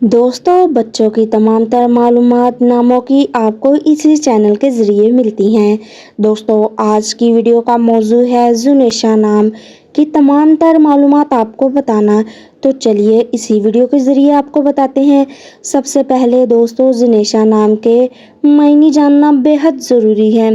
دوستوں، بچوں کی تمام تر معلومات ناموں کی آپ کو اسی چینل کے ذریعے ملتی ہیں۔ دوستوں، آج کی ویڈیو کا موضوع ہے زنیشہ نام کی تمام تر معلومات آپ کو بتانا۔ تو چلیے اسی ویڈیو کے ذریعے آپ کو بتاتے ہیں۔ سب سے پہلے دوستوں، زنیشہ نام کے معنی جاننا بے حد ضروری ہے۔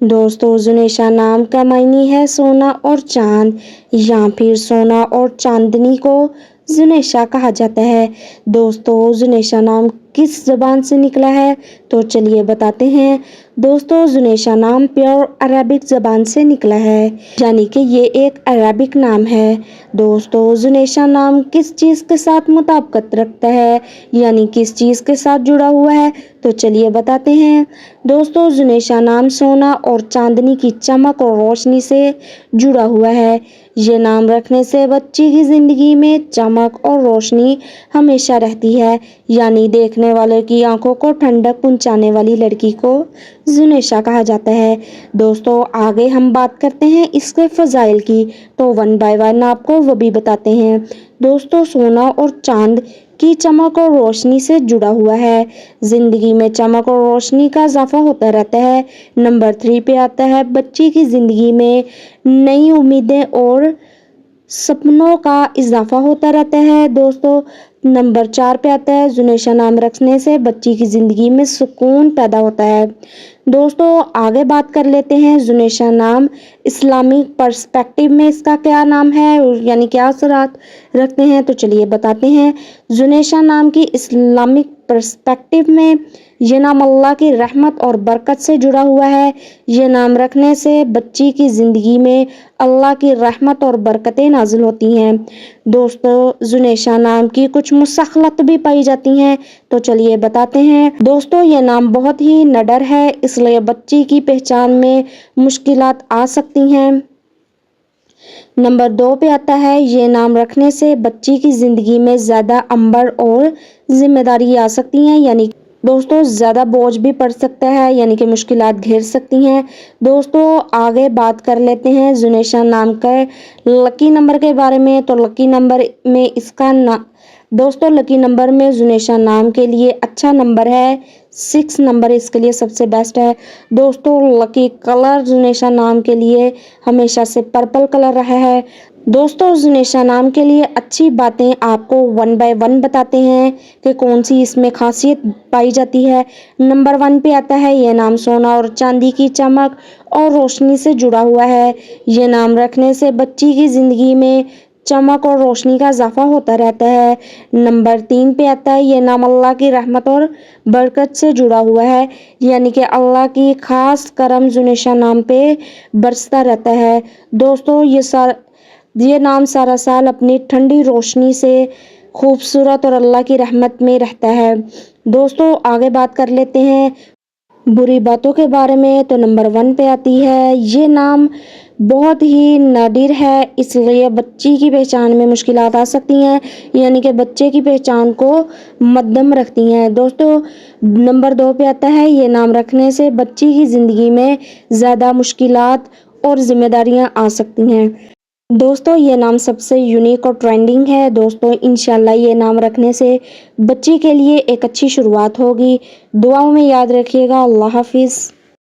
دوستوں، زنیشہ نام کا معنی ہے سونا اور چاند یا پھر سونا اور چاندنی کو زنیشہ کہا جاتا ہے۔ دوستوں، زنیشہ نام کس زبان سے نکلا ہے تو چلیے بتاتے ہیں۔ دوستوں، زنیشہ نام پیور عربک زبان سے نکلا ہے، یعنی کہ یہ ایک عربک نام ہے۔ دوستوں، زنیشہ نام کس چیز کے ساتھ مطابقت رکھتا ہے، یعنی کس چیز کے ساتھ جڑا ہوا ہے تو چلیے بتاتے ہیں۔ دوستوں، زنیشہ نام سونا اور چاندنی کی چمک اور روشنی سے جڑا ہوا ہے۔ یہ نام رکھنے سے بچی کی زندگی میں چمک اور روشنی ہمیشہ رہتی ہے، یعنی دیکھنے والے کی آنکھوں کو ٹھنڈک پہنچانے والی لڑکی کو زنیشہ کہا جاتا ہے۔ دوستوں، آگے ہم بات کرتے ہیں اس کے فضائل کی، تو 1 by 1 آپ کو وہ بھی بتاتے ہیں۔ دوستوں، سونا اور چاند کی چمک اور روشنی سے جڑا ہوا ہے۔ زندگی میں چمک اور روشنی کا اضافہ ہوتا رہتا ہے۔ نمبر 3 پہ آتا ہے بچی کی زندگی میں نئی امیدیں اور سپنوں کا اضافہ ہوتا رہتا ہے۔ دوستوں، نمبر 4 پہ آتا ہے زنیشہ نام رکھنے سے بچی کی زندگی میں سکون پیدا ہوتا ہے۔ دوستوں، آگے بات کر لیتے ہیں زنیشہ نام اسلامک پرسپیکٹیو میں اس کا کیا نام ہے، یعنی کیا اثرات رکھتے ہیں تو چلیے بتاتے ہیں۔ زنیشہ نام کی اسلامک پرسپیکٹیو میں یہ نام اللہ کی رحمت اور برکت سے جڑا ہوا ہے۔ یہ نام رکھنے سے بچی کی زندگی میں اللہ کی رحمت اور برکتیں نازل ہوتی ہیں۔ دوستوں، زنیشہ نام کی کچھ مصطلحات بھی پائی جاتی ہیں تو چلیے بتاتے ہیں۔ دوستوں، یہ نام بہت ہی نڈر ہے، اس لیے بچی کی پہچان میں مشکلات آ سکتی ہیں۔ نمبر 2 پہ آتا ہے یہ نام رکھنے سے بچی کی زندگی میں زیادہ امبر اور ذمہ داری آ سکتی ہیں، یعنی دوستوں زیادہ بوجھ بھی پڑ سکتا ہے، یعنی کہ مشکلات گھیر سکتی ہیں۔ دوستوں، آگے بات کر لیتے ہیں زنیشہ نام کے لکی نمبر کے بارے میں، تو لکی نمبر میں اس کا دوستوں لکی نمبر میں زنیشہ نام کے لیے اچھا نمبر ہے 6 نمبر، اس کے لیے سب سے بیسٹ ہے۔ دوستوں، لکی کلر زنیشہ نام کے لیے ہمیشہ سے پرپل کلر رہا ہے۔ دوستوں، زنیشہ نام کے لیے اچھی باتیں آپ کو 1 by 1 بتاتے ہیں کہ کون سی اس میں خاصیت پائی جاتی ہے۔ نمبر 1 پہ آتا ہے یہ نام سونا اور چاندی کی چمک اور روشنی سے جڑا ہوا ہے۔ یہ نام رکھنے سے بچی کی زندگی میں چمک اور روشنی کا اضافہ ہوتا رہتا ہے۔ نمبر 3 پہ آتا ہے یہ نام اللہ کی رحمت اور برکت سے جڑا ہوا ہے، یعنی کہ اللہ کی خاص کرم زنیشہ نام پہ برستا رہتا ہے۔ دوستوں، یہ نام سارا سال اپنی ٹھنڈی روشنی سے خوبصورت اور اللہ کی رحمت میں رہتا ہے۔ دوستوں، آگے بات کر لیتے ہیں بری باتوں کے بارے میں، تو نمبر 1 پہ آتی ہے یہ نام بہت ہی نادر ہے، اس لیے بچی کی پہچان میں مشکلات آ سکتی ہیں، یعنی کہ بچے کی پہچان کو مدھم رکھتی ہیں۔ دوستوں، نمبر 2 پہ آتا ہے یہ نام رکھنے سے بچی کی زندگی میں زیادہ مشکلات اور ذمہ داریاں آ سکتی ہیں۔ دوستوں، یہ نام سب سے یونیک اور ٹرینڈنگ ہے۔ دوستوں، انشاءاللہ یہ نام رکھنے سے بچی کے لیے ایک اچھی شروعات ہوگی۔ دعاؤں میں یاد رکھیے گا۔ اللہ حافظ۔